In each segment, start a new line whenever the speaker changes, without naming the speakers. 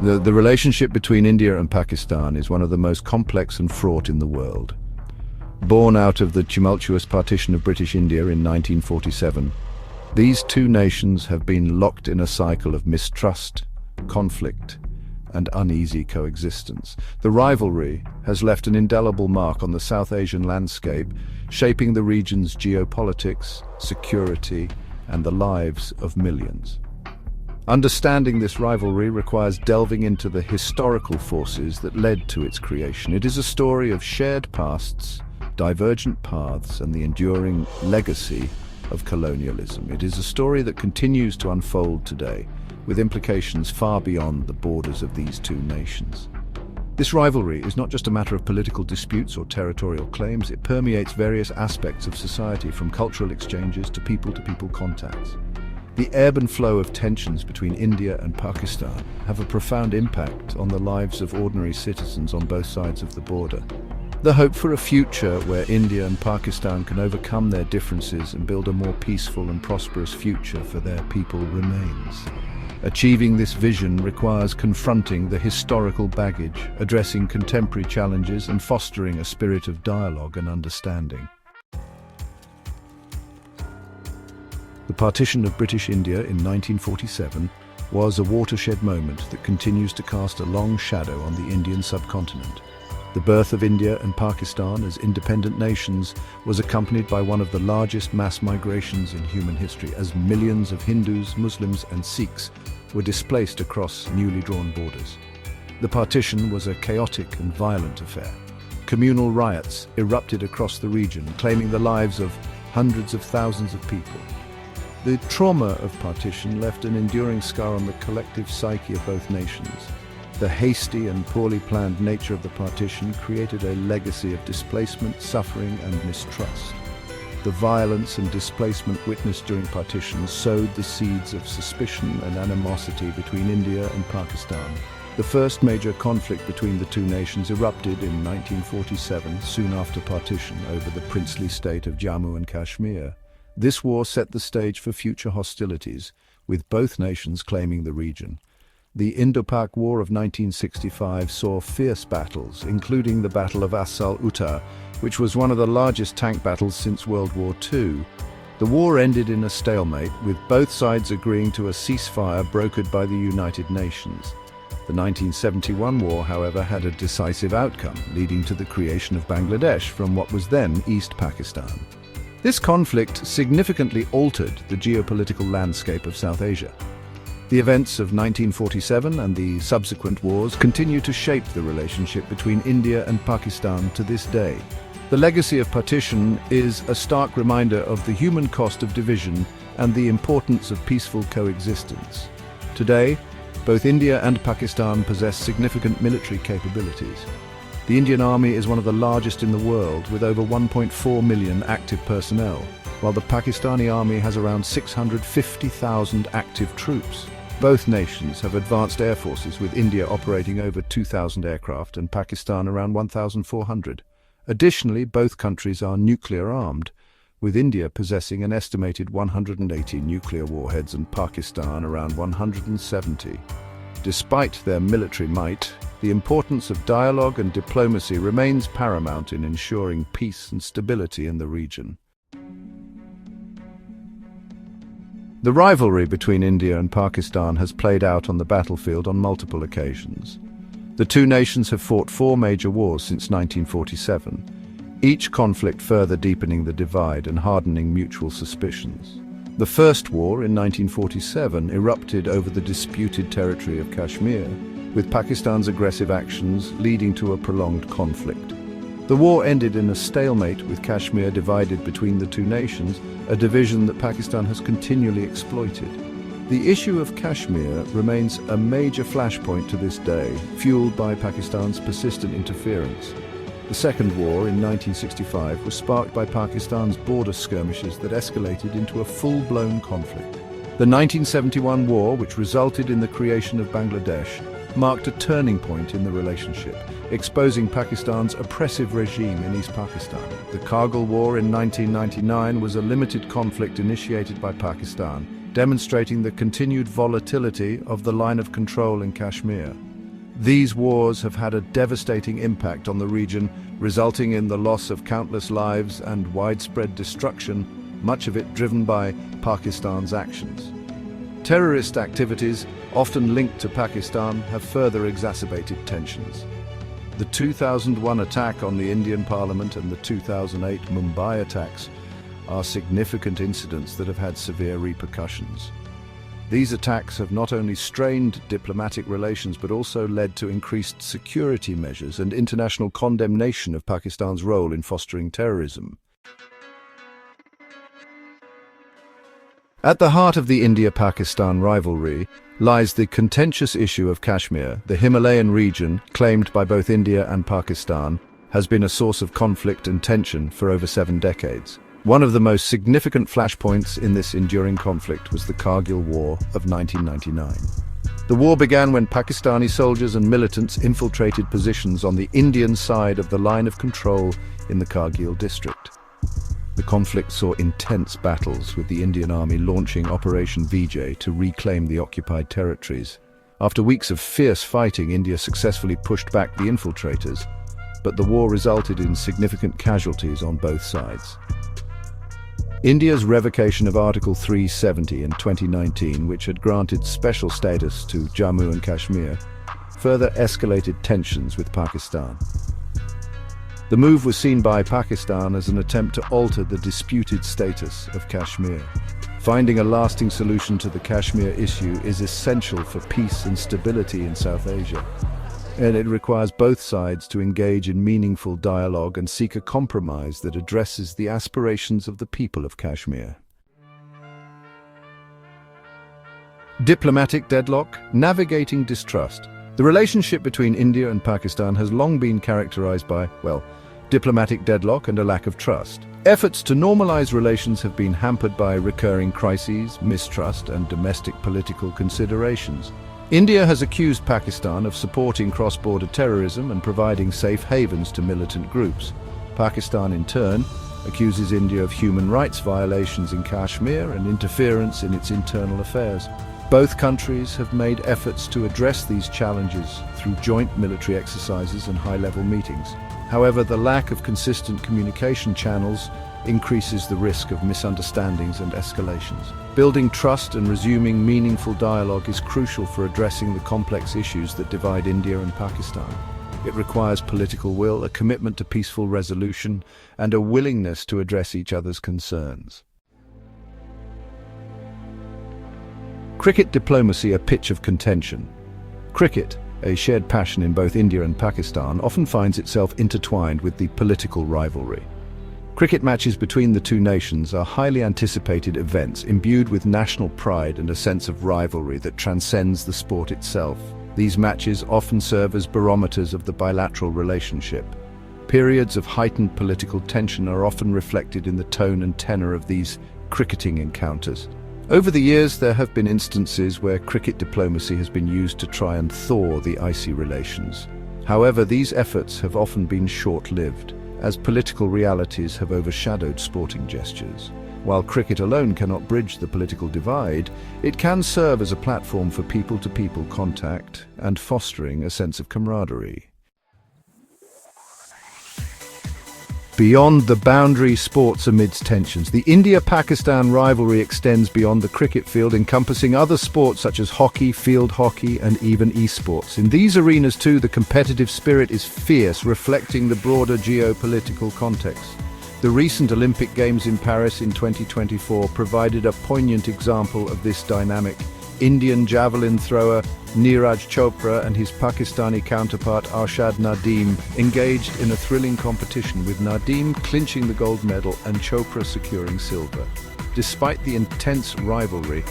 The relationship between India and Pakistan is one of the most complex and fraught in the world. Born out of the tumultuous partition of British India in 1947, these two nations have been locked in a cycle of mistrust, conflict, and uneasy coexistence. The rivalry has left an indelible mark on the South Asian landscape, shaping the region's geopolitics, security, and the lives of millions. Understanding this rivalry requires delving into the historical forces that led to its creation. It is a story of shared pasts, divergent paths, and the enduring legacy of colonialism. It is a story that continues to unfold today, with implications far beyond the borders of these two nations. This rivalry is not just a matter of political disputes or territorial claims. It permeates various aspects of society, from cultural exchanges to people-to-people contacts. The ebb and flow of tensions between India and Pakistan have a profound impact on the lives of ordinary citizens on both sides of the border. The hope for a future where India and Pakistan can overcome their differences and build a more peaceful and prosperous future for their people remains. Achieving this vision requires confronting the historical baggage, addressing contemporary challenges, and fostering a spirit of dialogue and understanding. The partition of British India in 1947 was a watershed moment that continues to cast a long shadow on the Indian subcontinent. The birth of India and Pakistan as independent nations was accompanied by one of the largest mass migrations in human history, as millions of Hindus, Muslims, and Sikhs were displaced across newly drawn borders. The partition was a chaotic and violent affair. Communal riots erupted across the region, claiming the lives of hundreds of thousands of people. The trauma of partition left an enduring scar on the collective psyche of both nations. The hasty and poorly planned nature of the partition created a legacy of displacement, suffering, and mistrust. The violence and displacement witnessed during partition sowed the seeds of suspicion and animosity between India and Pakistan. The first major conflict between the two nations erupted in 1947, soon after partition, over the princely state of Jammu and Kashmir. This war set the stage for future hostilities, with both nations claiming the region. The Indo-Pak War of 1965 saw fierce battles, including the Battle of Asal-Uttar, which was one of the largest tank battles since World War II. The war ended in a stalemate, with both sides agreeing to a ceasefire brokered by the United Nations. The 1971 war, however, had a decisive outcome, leading to the creation of Bangladesh from what was then East Pakistan. This conflict significantly altered the geopolitical landscape of South Asia. The events of 1947 and the subsequent wars continue to shape the relationship between India and Pakistan to this day. The legacy of partition is a stark reminder of the human cost of division and the importance of peaceful coexistence. Today, both India and Pakistan possess significant military capabilities. The Indian Army is one of the largest in the world, with over 1.4 million active personnel, while the Pakistani Army has around 650,000 active troops. Both nations have advanced air forces, with India operating over 2,000 aircraft and Pakistan around 1,400. Additionally, both countries are nuclear-armed, with India possessing an estimated 180 nuclear warheads and Pakistan around 170. Despite their military might, the importance of dialogue and diplomacy remains paramount in ensuring peace and stability in the region. The rivalry between India and Pakistan has played out on the battlefield on multiple occasions. The two nations have fought 4 major wars since 1947, each conflict further deepening the divide and hardening mutual suspicions. The first war in 1947 erupted over the disputed territory of Kashmir, with Pakistan's aggressive actions leading to a prolonged conflict. The war ended in a stalemate, with Kashmir divided between the two nations, a division that Pakistan has continually exploited. The issue of Kashmir remains a major flashpoint to this day, fueled by Pakistan's persistent interference. The Second War in 1965 was sparked by Pakistan's border skirmishes that escalated into a full-blown conflict. The 1971 war, which resulted in the creation of Bangladesh, marked a turning point in the relationship, exposing Pakistan's oppressive regime in East Pakistan. The Kargil War in 1999 was a limited conflict initiated by Pakistan, demonstrating the continued volatility of the line of control in Kashmir. These wars have had a devastating impact on the region, resulting in the loss of countless lives and widespread destruction, much of it driven by Pakistan's actions. Terrorist activities, often linked to Pakistan, have further exacerbated tensions. The 2001 attack on the Indian Parliament and the 2008 Mumbai attacks are significant incidents that have had severe repercussions. These attacks have not only strained diplomatic relations but also led to increased security measures and international condemnation of Pakistan's role in fostering terrorism. At the heart of the India-Pakistan rivalry lies the contentious issue of Kashmir. The Himalayan region, claimed by both India and Pakistan, has been a source of conflict and tension for over 7 decades. One of the most significant flashpoints in this enduring conflict was the Kargil War of 1999. The war began when Pakistani soldiers and militants infiltrated positions on the Indian side of the line of control in the Kargil district. The conflict saw intense battles, with the Indian Army launching Operation Vijay to reclaim the occupied territories. After weeks of fierce fighting, India successfully pushed back the infiltrators, but the war resulted in significant casualties on both sides. India's revocation of Article 370 in 2019, which had granted special status to Jammu and Kashmir, further escalated tensions with Pakistan. The move was seen by Pakistan as an attempt to alter the disputed status of Kashmir. Finding a lasting solution to the Kashmir issue is essential for peace and stability in South Asia, and it requires both sides to engage in meaningful dialogue and seek a compromise that addresses the aspirations of the people of Kashmir. Diplomatic deadlock, navigating distrust. The relationship between India and Pakistan has long been characterized by, diplomatic deadlock and a lack of trust. Efforts to normalize relations have been hampered by recurring crises, mistrust, and domestic political considerations. India has accused Pakistan of supporting cross-border terrorism and providing safe havens to militant groups. Pakistan, in turn, accuses India of human rights violations in Kashmir and interference in its internal affairs. Both countries have made efforts to address these challenges through joint military exercises and high-level meetings. However, the lack of consistent communication channels increases the risk of misunderstandings and escalations. Building trust and resuming meaningful dialogue is crucial for addressing the complex issues that divide India and Pakistan. It requires political will, a commitment to peaceful resolution, and a willingness to address each other's concerns. Cricket diplomacy, a pitch of contention. Cricket, a shared passion in both India and Pakistan, often finds itself intertwined with the political rivalry. Cricket matches between the two nations are highly anticipated events imbued with national pride and a sense of rivalry that transcends the sport itself. These matches often serve as barometers of the bilateral relationship. Periods of heightened political tension are often reflected in the tone and tenor of these cricketing encounters. Over the years, there have been instances where cricket diplomacy has been used to try and thaw the icy relations. However, these efforts have often been short-lived, as political realities have overshadowed sporting gestures. While cricket alone cannot bridge the political divide, it can serve as a platform for people-to-people contact and fostering a sense of camaraderie. Beyond the boundary sports amidst tensions, the India-Pakistan rivalry extends beyond the cricket field, encompassing other sports such as hockey, field hockey, and even esports. In these arenas too, the competitive spirit is fierce, reflecting the broader geopolitical context. The recent Olympic Games in Paris in 2024 provided a poignant example of this dynamic. Indian javelin thrower Neeraj Chopra and his Pakistani counterpart Arshad Nadeem engaged in a thrilling competition, with Nadeem clinching the gold medal and Chopra securing silver. Despite the intense rivalry,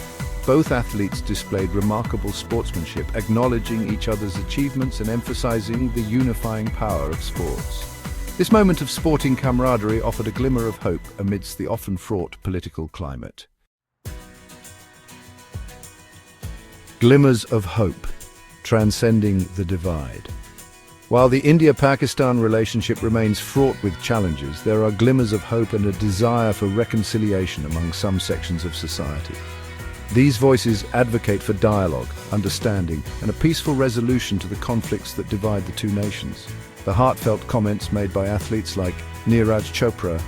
both athletes displayed remarkable sportsmanship, acknowledging each other's achievements and emphasizing the unifying power of sports. This moment of sporting camaraderie offered a glimmer of hope amidst the often fraught political climate. Glimmers of hope, transcending the divide. While the India-Pakistan relationship remains fraught with challenges, there are glimmers of hope and a desire for reconciliation among some sections of society. These voices advocate for dialogue, understanding, and a peaceful resolution to the conflicts that divide the two nations. The heartfelt comments made by athletes like Neeraj Chopra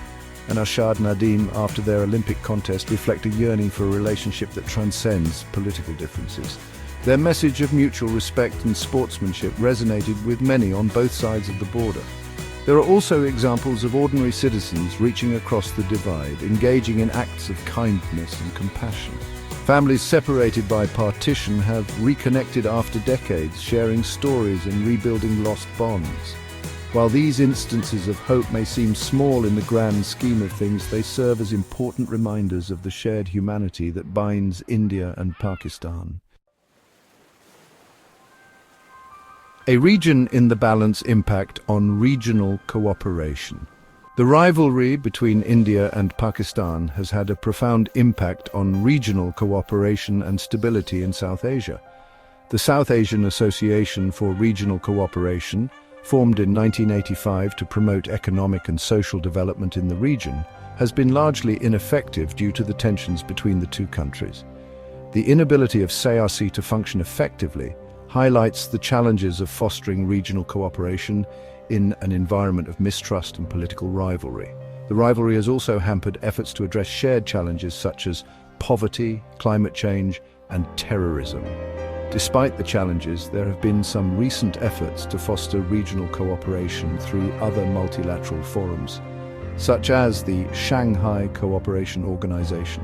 and Arshad Nadeem after their Olympic contest reflect a yearning for a relationship that transcends political differences. Their message of mutual respect and sportsmanship resonated with many on both sides of the border. There are also examples of ordinary citizens reaching across the divide, engaging in acts of kindness and compassion. Families separated by partition have reconnected after decades, sharing stories and rebuilding lost bonds. While these instances of hope may seem small in the grand scheme of things, they serve as important reminders of the shared humanity that binds India and Pakistan. A region in the balance impact on regional cooperation. The rivalry between India and Pakistan has had a profound impact on regional cooperation and stability in South Asia. The South Asian Association for Regional Cooperation, formed in 1985 to promote economic and social development in the region, has been largely ineffective due to the tensions between the two countries. The inability of SARC to function effectively highlights the challenges of fostering regional cooperation in an environment of mistrust and political rivalry. The rivalry has also hampered efforts to address shared challenges such as poverty, climate change, and terrorism. Despite the challenges, there have been some recent efforts to foster regional cooperation through other multilateral forums, such as the Shanghai Cooperation Organization.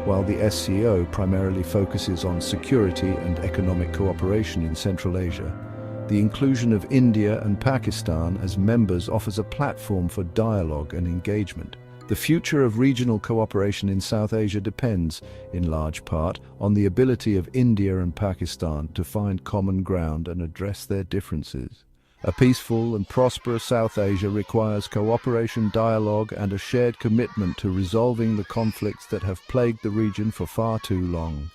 While the SCO primarily focuses on security and economic cooperation in Central Asia, the inclusion of India and Pakistan as members offers a platform for dialogue and engagement. The future of regional cooperation in South Asia depends, in large part, on the ability of India and Pakistan to find common ground and address their differences. A peaceful and prosperous South Asia requires cooperation, dialogue, and a shared commitment to resolving the conflicts that have plagued the region for far too long.